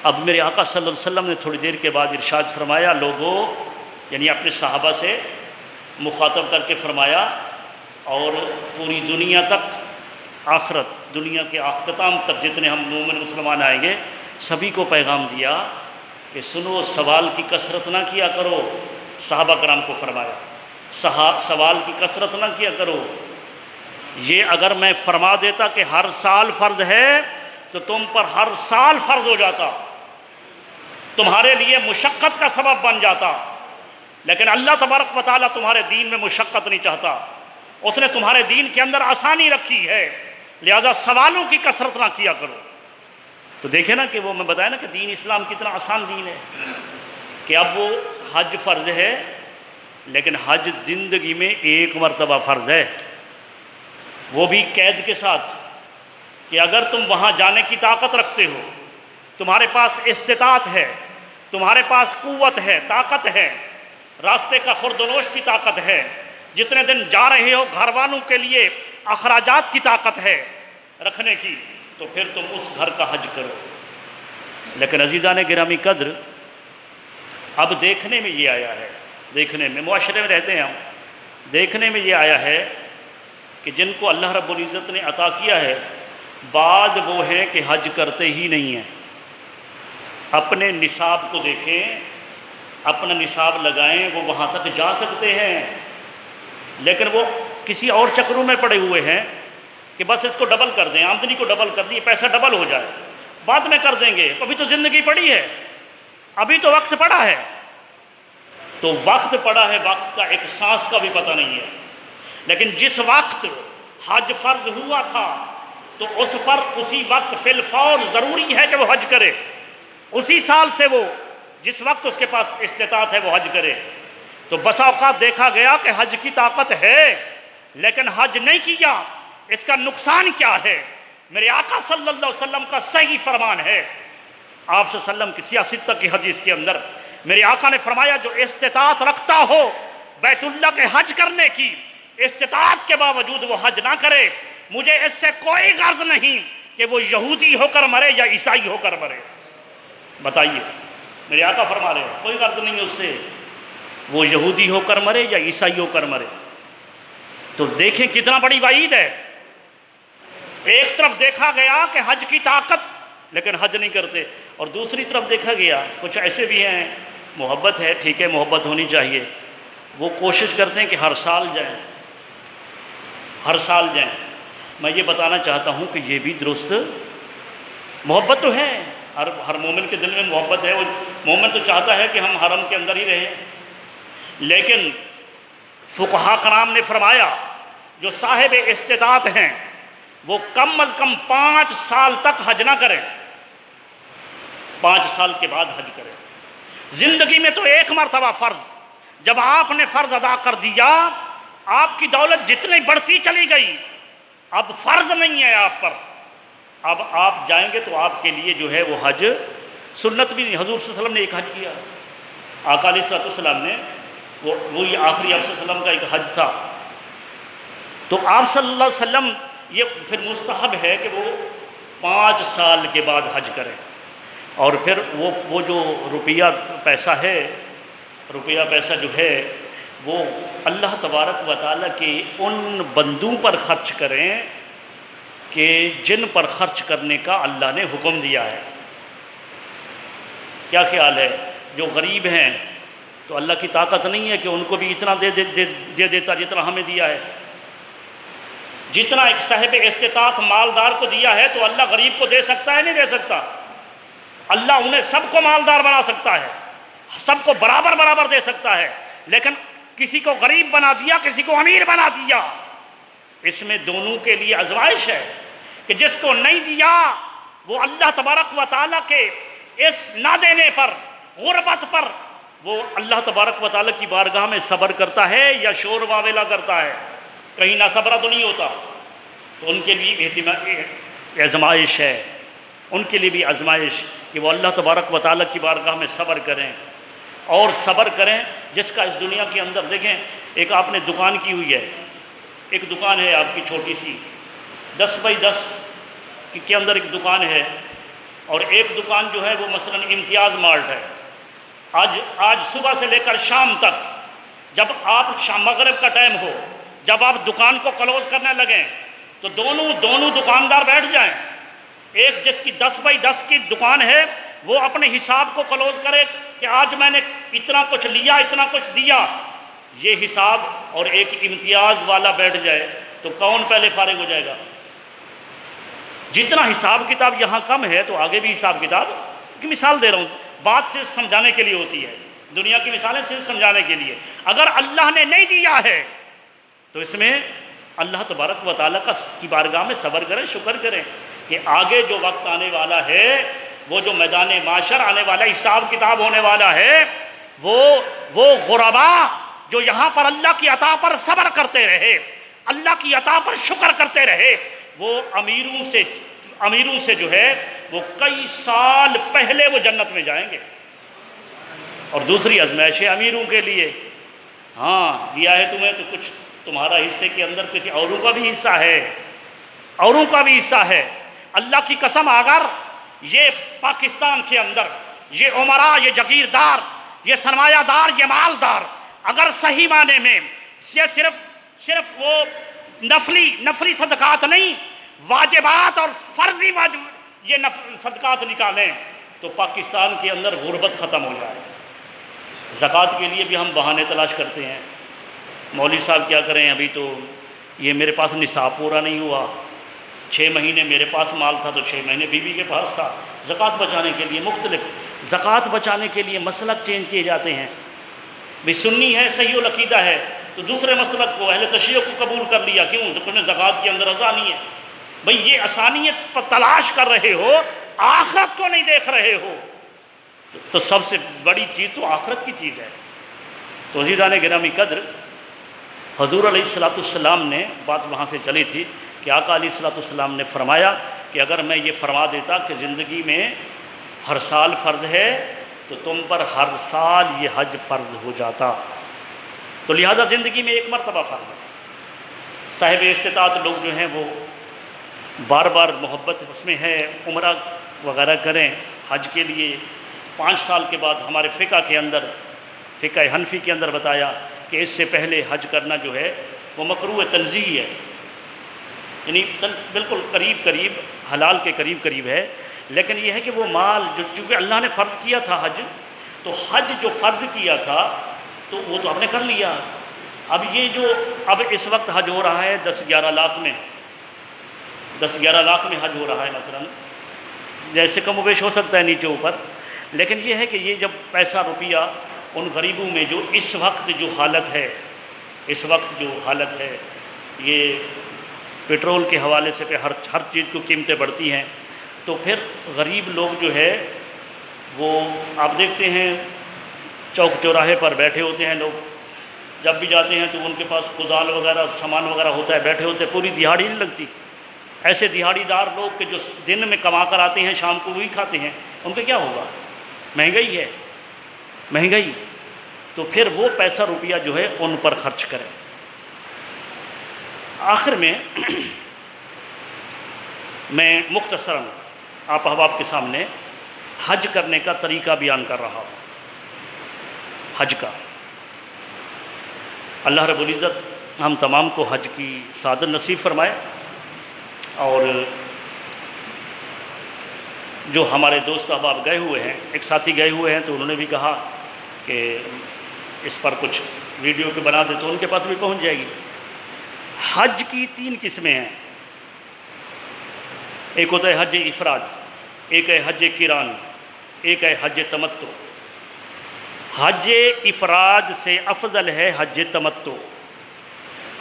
Speaker 1: اب میرے آقا صلی اللہ علیہ وسلم نے تھوڑی دیر کے بعد ارشاد فرمایا، لوگوں، یعنی اپنے صحابہ سے مخاطب کر کے فرمایا اور پوری دنیا تک، آخرت، دنیا کے اختتام تک جتنے ہم مومن مسلمان آئیں گے سبھی کو پیغام دیا کہ سنو، سوال کی کثرت نہ کیا کرو۔ صحابہ کرام کو فرمایا سوال کی کثرت نہ کیا کرو، یہ اگر میں فرما دیتا کہ ہر سال فرض ہے تو تم پر ہر سال فرض ہو جاتا، تمہارے لیے مشقت کا سبب بن جاتا، لیکن اللہ تبارک و تعالیٰ تمہارے دین میں مشقت نہیں چاہتا، اس نے تمہارے دین کے اندر آسانی رکھی ہے، لہذا سوالوں کی کثرت نہ کیا کرو۔ تو دیکھیں نا کہ وہ میں بتایا نا کہ دین اسلام کتنا آسان دین ہے، کہ اب وہ حج فرض ہے، لیکن حج زندگی میں ایک مرتبہ فرض ہے، وہ بھی قید کے ساتھ کہ اگر تم وہاں جانے کی طاقت رکھتے ہو، تمہارے پاس استطاعت ہے، تمہارے پاس قوت ہے، طاقت ہے، راستے کا خردنوش کی طاقت ہے، جتنے دن جا رہے ہو گھر والوں کے لیے اخراجات کی طاقت ہے رکھنے کی، تو پھر تم اس گھر کا حج کرو۔ لیکن عزیزان گرامی قدر، اب دیکھنے میں یہ آیا ہے، دیکھنے میں، معاشرے میں رہتے ہیں ہم، دیکھنے میں یہ آیا ہے کہ جن کو اللہ رب العزت نے عطا کیا ہے، بعض وہ ہیں کہ حج کرتے ہی نہیں ہیں۔ اپنے نصاب کو دیکھیں، اپنا نصاب لگائیں، وہ وہاں تک جا سکتے ہیں، لیکن وہ کسی اور چکروں میں پڑے ہوئے ہیں کہ بس اس کو ڈبل کر دیں، آمدنی کو ڈبل کر دیں، پیسہ ڈبل ہو جائے، بعد میں کر دیں گے، ابھی تو زندگی پڑی ہے، ابھی تو وقت پڑا ہے۔ تو وقت پڑا ہے، وقت کا ایک سانس کا بھی پتہ نہیں ہے، لیکن جس وقت حج فرض ہوا تھا تو اس پر اسی وقت فی الفور ضروری ہے کہ وہ حج کرے، اسی سال سے وہ جس وقت اس کے پاس استطاعت ہے وہ حج کرے۔ تو بسا اوقات دیکھا گیا کہ حج کی طاقت ہے لیکن حج نہیں کیا، اس کا نقصان کیا ہے؟ میرے آقا صلی اللہ علیہ وسلم کا صحیح فرمان ہے، آپ صلی اللہ علیہ وسلم کی سیاست کی حدیث کے اندر میرے آقا نے فرمایا جو استطاعت رکھتا ہو بیت اللہ کے حج کرنے کی، استطاعت کے باوجود وہ حج نہ کرے، مجھے اس سے کوئی غرض نہیں کہ وہ یہودی ہو کر مرے یا عیسائی ہو کر مرے۔ بتائیے، میرے آقا فرما رہے ہیں کوئی غرض نہیں ہے اس سے، وہ یہودی ہو کر مرے یا عیسائی ہو کر مرے۔ تو دیکھیں کتنا بڑی وعید ہے، ایک طرف دیکھا گیا کہ حج کی طاقت لیکن حج نہیں کرتے، اور دوسری طرف دیکھا گیا کچھ ایسے بھی ہیں، محبت ہے، ٹھیک ہے محبت ہونی چاہیے، وہ کوشش کرتے ہیں کہ ہر سال جائیں، ہر سال جائیں۔ میں یہ بتانا چاہتا ہوں کہ یہ بھی درست، محبت تو ہے، ہر مومن کے دل میں محبت ہے، وہ مومن تو چاہتا ہے کہ ہم حرم کے اندر ہی رہیں، لیکن فقہا کرام نے فرمایا جو صاحب استطاعت ہیں وہ کم از کم 5 سال تک حج نہ کریں، 5 سال کے بعد حج کریں۔ زندگی میں تو ایک مرتبہ فرض، جب آپ نے فرض ادا کر دیا، آپ کی دولت جتنی بڑھتی چلی گئی، اب فرض نہیں ہے آپ پر، اب آپ جائیں گے تو آپ کے لیے جو ہے وہ حج سنت بھی نہیں۔ حضور صلی اللہ علیہ وسلم نے ایک حج کیا، آقا علیہ السلام نے، وہی آخری آپ صلی اللہ علیہ وسلم کا ایک حج تھا، تو آپ صلی اللہ علیہ وسلم یہ پھر مستحب ہے کہ وہ 5 سال کے بعد حج کریں، اور پھر وہ جو روپیہ پیسہ ہے، روپیہ پیسہ جو ہے وہ اللہ تبارک و تعالیٰ کے ان بندوں پر خرچ کریں کہ جن پر خرچ کرنے کا اللہ نے حکم دیا ہے۔ کیا خیال ہے؟ جو غریب ہیں تو اللہ کی طاقت نہیں ہے کہ ان کو بھی اتنا دے دیتا جتنا ہمیں دیا ہے، جتنا ایک صاحب استطاعت مالدار کو دیا ہے تو اللہ غریب کو دے سکتا ہے نہیں دے سکتا؟ اللہ انہیں سب کو مالدار بنا سکتا ہے، سب کو برابر برابر دے سکتا ہے، لیکن کسی کو غریب بنا دیا، کسی کو امیر بنا دیا، اس میں دونوں کے لیے آزمائش ہے کہ جس کو نہیں دیا وہ اللہ تبارک و تعالیٰ کے اس نہ دینے پر، غربت پر، وہ اللہ تبارک و تعالیٰ کی بارگاہ میں صبر کرتا ہے یا شور واویلا کرتا ہے؟ کہیں نہ صبرہ تو نہیں ہوتا۔ تو ان کے لیے آزمائش ہے، ان کے لیے بھی آزمائش کہ وہ اللہ تبارک و تعالیٰ کی بارگاہ میں صبر کریں، اور صبر کریں جس کا اس دنیا کے اندر، دیکھیں ایک آپ نے دکان کی ہوئی ہے، ایک دکان ہے آپ کی چھوٹی سی 10 بائی 10 کے اندر ایک دکان ہے، اور ایک دکان جو ہے وہ مثلا امتیاز مارٹ ہے، آج صبح سے لے کر شام تک، جب آپ مغرب کا ٹائم ہو، جب آپ دکان کو کلوز کرنے لگیں تو دونوں دکاندار بیٹھ جائیں، ایک جس کی 10 بائی 10 کی دکان ہے وہ اپنے حساب کو کلوز کرے کہ آج میں نے اتنا کچھ لیا، اتنا کچھ دیا، یہ حساب، اور ایک امتیاز والا بیٹھ جائے تو کون پہلے فارغ ہو جائے گا؟ جتنا حساب کتاب یہاں کم ہے تو آگے بھی حساب کتاب کی مثال دے رہا ہوں، بات سے سمجھانے کے لیے ہوتی ہے، دنیا کی مثالیں سے سمجھانے کے لیے۔ اگر اللہ نے نہیں دیا ہے تو اس میں اللہ تبارک و تعالیٰ کی بارگاہ میں صبر کریں، شکر کریں کہ آگے جو وقت آنے والا ہے، وہ جو میدان معاشر آنے والا، حساب کتاب ہونے والا ہے، وہ غربا جو یہاں پر اللہ کی عطا پر صبر کرتے رہے، اللہ کی عطا پر شکر کرتے رہے، وہ امیروں سے جو ہے وہ کئی سال پہلے وہ جنت میں جائیں گے۔ اور دوسری آزمائش ہے امیروں کے لیے، ہاں دیا ہے تمہیں تو کچھ تمہارا حصے کے اندر کسی اوروں کا بھی حصہ ہے، اوروں کا بھی حصہ ہے۔ اللہ کی قسم، اگر یہ پاکستان کے اندر یہ عمراء، یہ جگیردار، یہ سرمایہ دار، یہ مالدار اگر صحیح معنی میں یہ صرف وہ نفلی صدقات نہیں، واجبات اور فرضی یہ صدقات نکالیں تو پاکستان کے اندر غربت ختم ہو جائے۔ زکوٰۃ کے لیے بھی ہم بہانے تلاش کرتے ہیں، مولوی صاحب کیا کریں، ابھی تو یہ میرے پاس نصاب پورا نہیں ہوا، 6 مہینے میرے پاس مال تھا تو 6 مہینے بیوی کے پاس تھا۔ زکوٰۃ بچانے کے لیے مختلف زکوٰۃ بچانے کے لیے مسلک چینج کیے جاتے ہیں۔ بھی سنی ہے، صحیح العقیدہ ہے تو دوسرے مسلک کو، اہل تشیع کو قبول کر لیا، کیوں؟ تو انہیں زکوٰۃ کے اندر آسانی ہے۔ بھئی یہ آسانیت پر تلاش کر رہے ہو، آخرت کو نہیں دیکھ رہے ہو، تو سب سے بڑی چیز تو آخرت کی چیز ہے۔ تو عزیزان گرامی قدر، حضور علیہ السلام نے بات وہاں سے چلی تھی کہ آقا علیہ السلام نے فرمایا کہ اگر میں یہ فرما دیتا کہ زندگی میں ہر سال فرض ہے تو تم پر ہر سال یہ حج فرض ہو جاتا، تو لہذا زندگی میں ایک مرتبہ فرض ہے۔ صاحب استطاعت لوگ جو ہیں وہ بار بار محبت اس میں ہے، عمرہ وغیرہ کریں حج کے لیے۔ 5 سال کے بعد ہمارے فقہ کے اندر، فقہ حنفی کے اندر بتایا کہ اس سے پہلے حج کرنا جو ہے وہ مکروہ تنزیہی ہے، یعنی بالکل قریب حلال کے قریب ہے، لیکن یہ ہے کہ وہ مال جو چونکہ اللہ نے فرض کیا تھا حج، تو حج جو فرض کیا تھا تو وہ تو ہم نے کر لیا۔ اب یہ جو اس وقت حج ہو رہا ہے 10-11 لاکھ میں، 10-11 لاکھ میں حج ہو رہا ہے مثلا، جیسے کم و بیش ہو سکتا ہے نیچے اوپر، لیکن یہ ہے کہ یہ جب پیسہ روپیہ ان غریبوں میں جو اس وقت جو حالت ہے، یہ پیٹرول کے حوالے سے ہر چیز کو قیمتیں بڑھتی ہیں، تو پھر غریب لوگ جو ہے وہ آپ دیکھتے ہیں چوک چوراہے پر بیٹھے ہوتے ہیں لوگ، جب بھی جاتے ہیں تو ان کے پاس کدال وغیرہ سامان وغیرہ ہوتا ہے، بیٹھے ہوتے ہیں، پوری دہاڑی نہیں لگتی۔ ایسے دہاڑی دار لوگ کہ جو دن میں کما کر آتے ہیں شام کو وہی کھاتے ہیں، ان کا کیا ہوگا؟ مہنگائی ہے، مہنگائی، تو پھر وہ پیسہ روپیہ جو ہے ان پر خرچ کریں۔ آخر میں میں مختصراً آپ احباب کے سامنے حج کرنے کا طریقہ بیان کر رہا ہوں۔ حج کا اللہ رب العزت ہم تمام کو حج کی سعادت نصیب فرمائے، اور جو ہمارے دوست احباب گئے ہوئے ہیں، ایک ساتھی گئے ہوئے ہیں تو انہوں نے بھی کہا کہ اس پر کچھ ویڈیو کے بنا دے تو ان کے پاس بھی پہنچ جائے گی۔ حج کی 3 قسمیں ہیں، ایک ہوتا ہے حج افراد، ایک ہے حج قران، ایک ہے حج تمتع۔ حج افراد سے افضل ہے حج تمتع،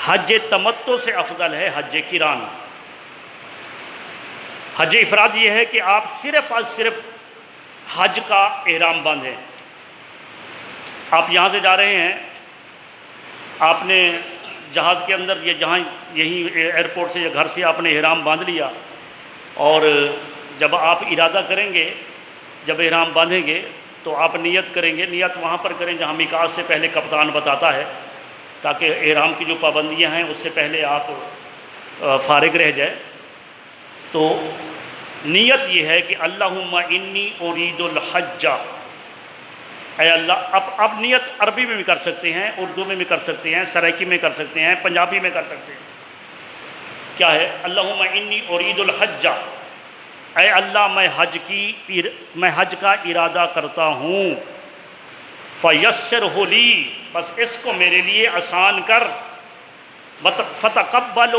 Speaker 1: حج تمتع سے افضل ہے حج قران۔ حج افراد یہ ہے کہ آپ صرف اور صرف حج کا احرام باندھیں۔ آپ یہاں سے جا رہے ہیں، آپ نے جہاز کے اندر یہیں ایئرپورٹ سے یا گھر سے آپ نے احرام باندھ لیا، اور جب آپ ارادہ کریں گے، جب احرام باندھیں گے تو آپ نیت کریں گے، نیت وہاں پر کریں جہاں میقات سے پہلے کپتان بتاتا ہے، تاکہ احرام کی جو پابندیاں ہیں اس سے پہلے آپ فارغ رہ جائے۔ تو نیت یہ ہے کہ اللہم انی ارید الحج، اے اللہ، اب نیت عربی میں بھی کر سکتے ہیں، اردو میں بھی کر سکتے ہیں، سرائکی میں کر سکتے ہیں، پنجابی میں کر سکتے ہیں۔ کیا ہے؟ اللہم انی ارید الحج، اے اللہ میں حج کا ارادہ کرتا ہوں، فیسرہ لی، بس اس کو میرے لیے آسان کر، فتقبل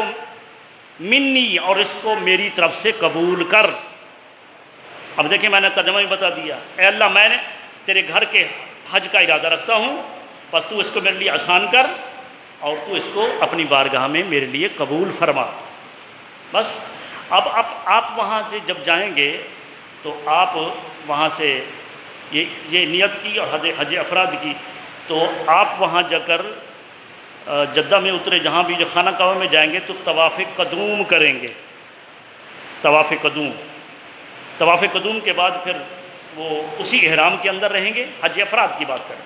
Speaker 1: منی، اور اس کو میری طرف سے قبول کر۔ اب دیکھیں میں نے ترجمہ بھی بتا دیا، اے اللہ میں نے تیرے گھر کے حج کا ارادہ رکھتا ہوں، بس تو اس کو میرے لیے آسان کر اور تو اس کو اپنی بارگاہ میں میرے لیے قبول فرما۔ بس اب آپ وہاں سے جب جائیں گے تو آپ وہاں سے یہ نیت کی اور حج افراد کی، تو آپ وہاں جا کر جدہ میں اترے، جہاں بھی جو خانہ کعبہ میں جائیں گے تو طواف قدوم کریں گے۔ طواف قدوم کے بعد پھر وہ اسی احرام کے اندر رہیں گے، حج افراد کی بات کریں۔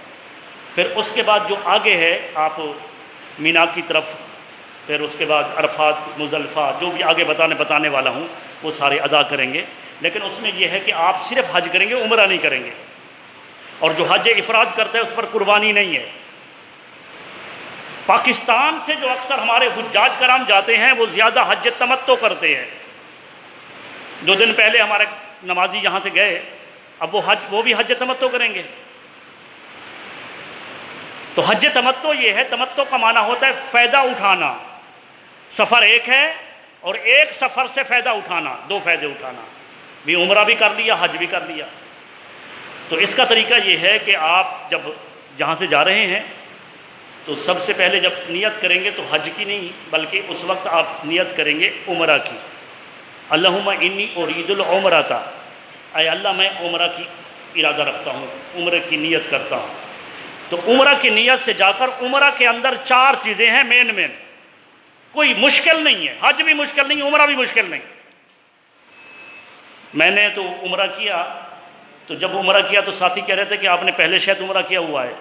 Speaker 1: پھر اس کے بعد جو آگے ہے آپ مینا کی طرف، پھر اس کے بعد عرفات، مزدلفہ، جو بھی آگے بتانے والا ہوں وہ سارے ادا کریں گے۔ لیکن اس میں یہ ہے کہ آپ صرف حج کریں گے، عمرہ نہیں کریں گے، اور جو حج افراد کرتا ہے اس پر قربانی نہیں ہے۔ پاکستان سے جو اکثر ہمارے حجاج کرام جاتے ہیں وہ زیادہ حج تمتع کرتے ہیں۔ 2 دن پہلے ہمارے نمازی یہاں سے گئے، اب وہ بھی حج تمتع کریں گے۔ تو حج تمتع یہ ہے، تمتع کا معنی ہوتا ہے فائدہ اٹھانا۔ سفر ایک ہے اور ایک سفر سے فائدہ اٹھانا، 2 فائدے اٹھانا، بھی عمرہ بھی کر لیا، حج بھی کر لیا۔ تو اس کا طریقہ یہ ہے کہ آپ جب جہاں سے جا رہے ہیں تو سب سے پہلے جب نیت کریں گے تو حج کی نہیں، بلکہ اس وقت آپ نیت کریں گے عمرہ کی۔ اللہم انی ارید العمرۃ، اے اللہ میں عمرہ کی ارادہ رکھتا ہوں، عمرہ کی نیت کرتا ہوں۔ تو عمرہ کی نیت سے جا کر عمرہ کے اندر 4 چیزیں ہیں مین، کوئی مشکل نہیں ہے، حج بھی مشکل نہیں، عمرہ بھی مشکل نہیں۔ میں نے تو عمرہ کیا، تو جب عمرہ کیا تو ساتھی کہہ رہے تھے کہ آپ نے پہلے شاید عمرہ کیا ہوا ہے،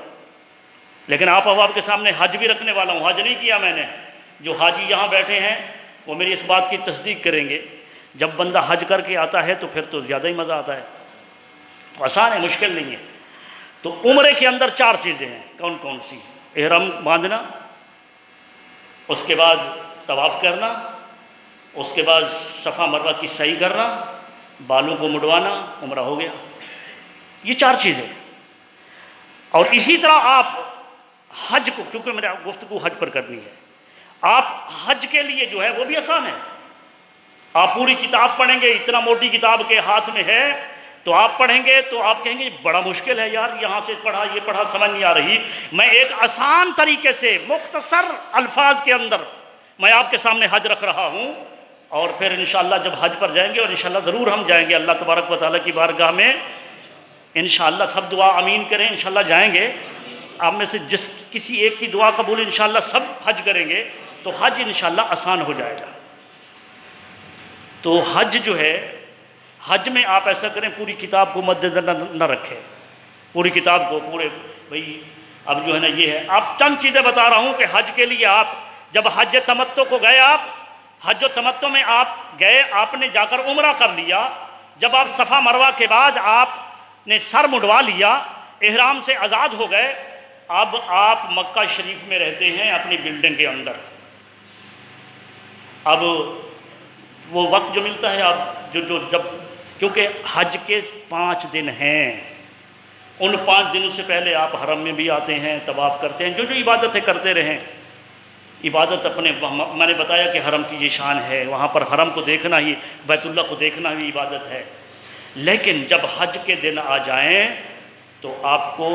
Speaker 1: لیکن آپ کے سامنے حج بھی رکھنے والا ہوں، حج نہیں کیا میں نے۔ جو حاجی یہاں بیٹھے ہیں وہ میری اس بات کی تصدیق کریں گے، جب بندہ حج کر کے آتا ہے تو پھر تو زیادہ ہی مزہ آتا ہے، تو آسان ہے، مشکل نہیں ہے۔ تو عمرے کے اندر 4 چیزیں ہیں، کون کون سی؟ احرام باندھنا، اس کے بعد طواف کرنا، اس کے بعد صفا مروہ کی سعی کرنا، بالوں کو مڈوانا، عمرہ ہو گیا۔ یہ 4 چیزیں۔ اور اسی طرح آپ حج کو، کیونکہ میرا گفتگو حج پر کرنی ہے، آپ حج کے لیے جو ہے وہ بھی آسان ہے۔ آپ پوری کتاب پڑھیں گے، اتنا موٹی کتاب کے ہاتھ میں ہے، تو آپ پڑھیں گے تو آپ کہیں گے بڑا مشکل ہے یار، یہاں سے پڑھا یہ پڑھا سمجھ نہیں آ رہی۔ میں ایک آسان طریقے سے مختصر الفاظ کے اندر میں آپ کے سامنے حج رکھ رہا ہوں، اور پھر انشاءاللہ جب حج پر جائیں گے، اور انشاءاللہ ضرور ہم جائیں گے اللہ تبارک و تعالیٰ کی بارگاہ میں، انشاءاللہ سب دعا امین کریں، انشاءاللہ جائیں گے۔ آپ میں سے جس کسی ایک کی دعا قبول، انشاءاللہ سب حج کریں گے تو حج انشاءاللہ آسان ہو جائے گا۔ تو حج جو ہے، حج میں آپ ایسا کریں پوری کتاب کو مد نظر نہ رکھیں، پوری کتاب کو پورے بھئی اب جو ہے نا یہ ہے، آپ چند چیزیں بتا رہا ہوں کہ حج کے لیے آپ جب حج تمتع کو گئے، آپ حج و تمتع میں آپ گئے، آپ نے جا کر عمرہ کر لیا، جب آپ صفا مروہ کے بعد آپ نے سر مڈوا لیا، احرام سے آزاد ہو گئے، اب آپ مکہ شریف میں رہتے ہیں اپنی بلڈنگ کے اندر۔ اب وہ وقت جو ملتا ہے آپ جب کیونکہ حج کے 5 دن ہیں، ان 5 دنوں سے پہلے آپ حرم میں بھی آتے ہیں، طواف کرتے ہیں، جو عبادتیں کرتے رہیں، عبادت اپنے، میں نے بتایا کہ حرم کی یہ شان ہے، وہاں پر حرم کو دیکھنا ہی، بیت اللہ کو دیکھنا بھی عبادت ہے۔ لیکن جب حج کے دن آ جائیں تو آپ کو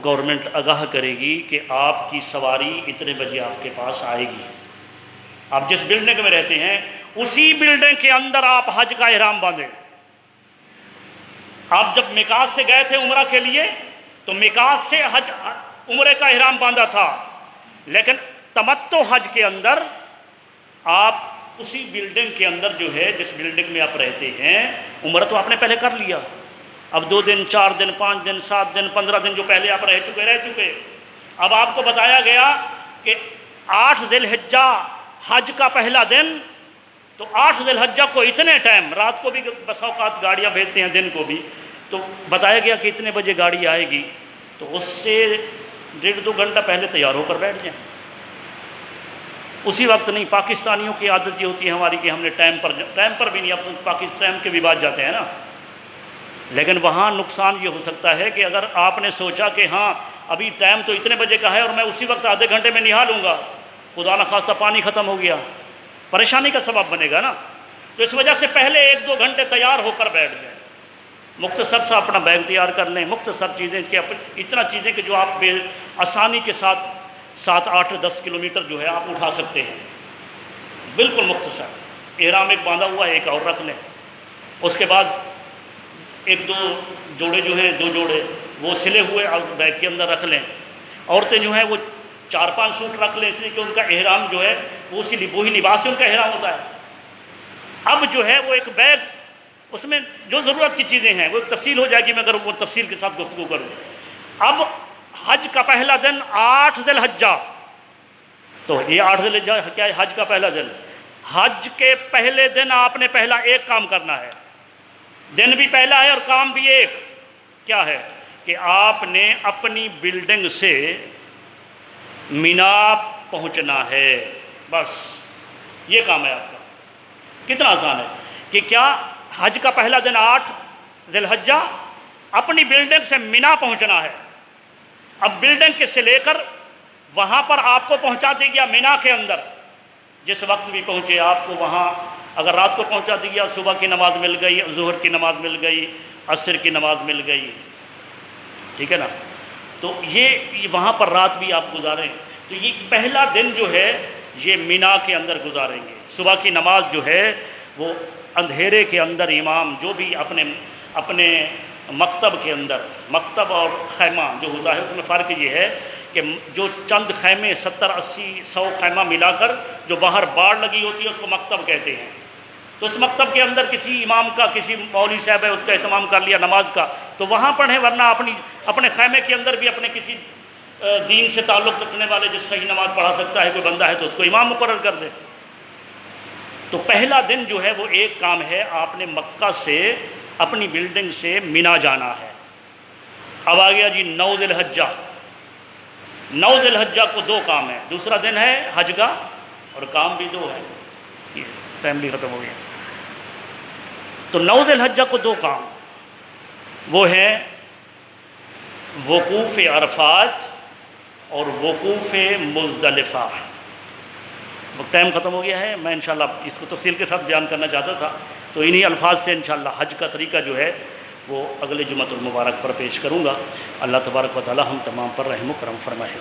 Speaker 1: گورنمنٹ آگاہ کرے گی کہ آپ کی سواری اتنے بجے آپ کے پاس آئے گی۔ آپ جس بلڈنگ میں رہتے ہیں اسی بلڈنگ کے اندر آپ حج کا احرام باندھیں۔ آپ جب میقات سے گئے تھے عمرہ کے لیے تو میقات سے حج عمرے کا احرام باندھا تھا، لیکن تمتع حج کے اندر آپ اسی بلڈنگ کے اندر جو ہے، جس بلڈنگ میں آپ رہتے ہیں، عمرہ تو آپ نے پہلے کر لیا، اب 2 دن 4 دن 5 دن 7 دن 15 دن جو پہلے آپ رہ چکے، اب آپ کو بتایا گیا کہ 8 ذی الحجہ حج کا پہلا دن، تو 8 ذی الحجہ کو اتنے ٹائم، رات کو بھی بس اوقات گاڑیاں بھیجتے ہیں، دن کو بھی، تو بتایا گیا کہ اتنے بجے گاڑی آئے گی، تو اس سے 1.5-2 گھنٹہ پہلے تیار ہو کر بیٹھ جائیں، اسی وقت نہیں۔ پاکستانیوں کی عادت یہ ہوتی ہے ہماری کہ ہم نے ٹائم پر بھی نہیں، اب تو پاکستان کے بھی بعد جاتے ہیں نا، لیکن وہاں نقصان یہ ہو سکتا ہے کہ اگر آپ نے سوچا کہ ہاں ابھی ٹائم تو اتنے بجے کا ہے اور میں اسی وقت آدھے گھنٹے میں نہا لوں گا، خدا نخواستہ پانی ختم ہو گیا، پریشانی کا سبب بنے گا نا۔ تو اس وجہ سے پہلے 1-2 گھنٹے تیار ہو کر بیٹھ جائیں، مختصر سا اپنا بیگ تیار کر لیں، مختصر چیزیں کہ اتنا چیزیں کہ جو آپ بے آسانی کے ساتھ 7-8-10 کلومیٹر جو ہے آپ اٹھا سکتے ہیں، بالکل مختصر۔ احرام ایک باندھا ہوا ہے، ایک اور رکھ لیں، اس کے بعد 1-2 جوڑے جو ہیں 2 جوڑے وہ سلے ہوئے بیگ کے اندر رکھ لیں۔ عورتیں جو ہیں وہ 4-5 سوٹ رکھ لیں، اس لیے کہ ان کا احرام جو ہے وہی لباس سے ان کا احرام ہوتا ہے۔ اب جو ہے وہ ایک بیگ، اس میں جو ضرورت کی چیزیں ہیں وہ ایک تفصیل ہو جائے گی، میں اگر وہ تفصیل کے ساتھ گفتگو کروں۔ اب حج کا پہلا دن 8 ذی الحجہ، تو یہ 8 ذی الحجہ کیا ہے؟ حج کا پہلا دن۔ حج کے پہلے دن آپ نے پہلا ایک کام کرنا ہے، دن بھی پہلا ہے اور کام بھی ایک، کیا ہے کہ آپ نے اپنی بلڈنگ سے مینا پہنچنا ہے، بس یہ کام ہے آپ کا۔ کتنا آسان ہے کہ کیا حج کا پہلا دن 8 ذی الحجہ، اپنی بلڈنگ سے مینا پہنچنا ہے۔ اب بلڈنگ کے سے لے کر وہاں پر آپ کو پہنچا دے گیا مینا کے اندر، جس وقت بھی پہنچے آپ کو وہاں، اگر رات کو پہنچا دیا صبح کی نماز مل گئی، ظہر کی نماز مل گئی، عصر کی نماز مل گئی، ٹھیک ہے نا۔ تو یہ وہاں پر رات بھی آپ گزاریں، تو یہ پہلا دن جو ہے یہ مینا کے اندر گزاریں گے۔ صبح کی نماز جو ہے وہ اندھیرے کے اندر امام جو بھی اپنے مکتب کے اندر، مکتب اور خیمہ جو ہوتا ہے اس میں فرق یہ ہے کہ جو چند خیمے 70-80-100 خیمہ ملا کر جو باہر باڑ لگی ہوتی ہے اس کو مکتب کہتے ہیں۔ تو اس مکتب کے اندر کسی امام کا، کسی مولوی صاحب ہے اس کا اہتمام کر لیا نماز کا تو وہاں پڑھیں، ورنہ اپنے خیمے کے اندر بھی اپنے کسی دین سے تعلق رکھنے والے جو صحیح نماز پڑھا سکتا ہے کوئی بندہ ہے تو اس کو امام مقرر کر دے۔ تو پہلا دن جو ہے وہ ایک کام ہے، آپ نے مکہ سے اپنی بلڈنگ سے مینا جانا ہے۔ اب آ گیا جی 9 ذی الحجہ۔ 9 ذی الحجہ کو 2 کام ہیں، دوسرا دن ہے حج کا اور کام بھی 2 ہے، یہ ٹائم بھی ختم ہو گیا۔ تو 9 ذی الحجہ کو 2 کام، وہ ہیں وقوف عرفات اور وقوف مزدلفہ۔ ٹائم ختم ہو گیا ہے، میں انشاءاللہ اس کو تفصیل کے ساتھ بیان کرنا چاہتا تھا، تو انہی الفاظ سے انشاءاللہ حج کا طریقہ جو ہے وہ اگلے جمعۃ المبارک پر پیش کروں گا۔ اللہ تبارک و تعالی ہم تمام پر رحم و کرم فرمائے۔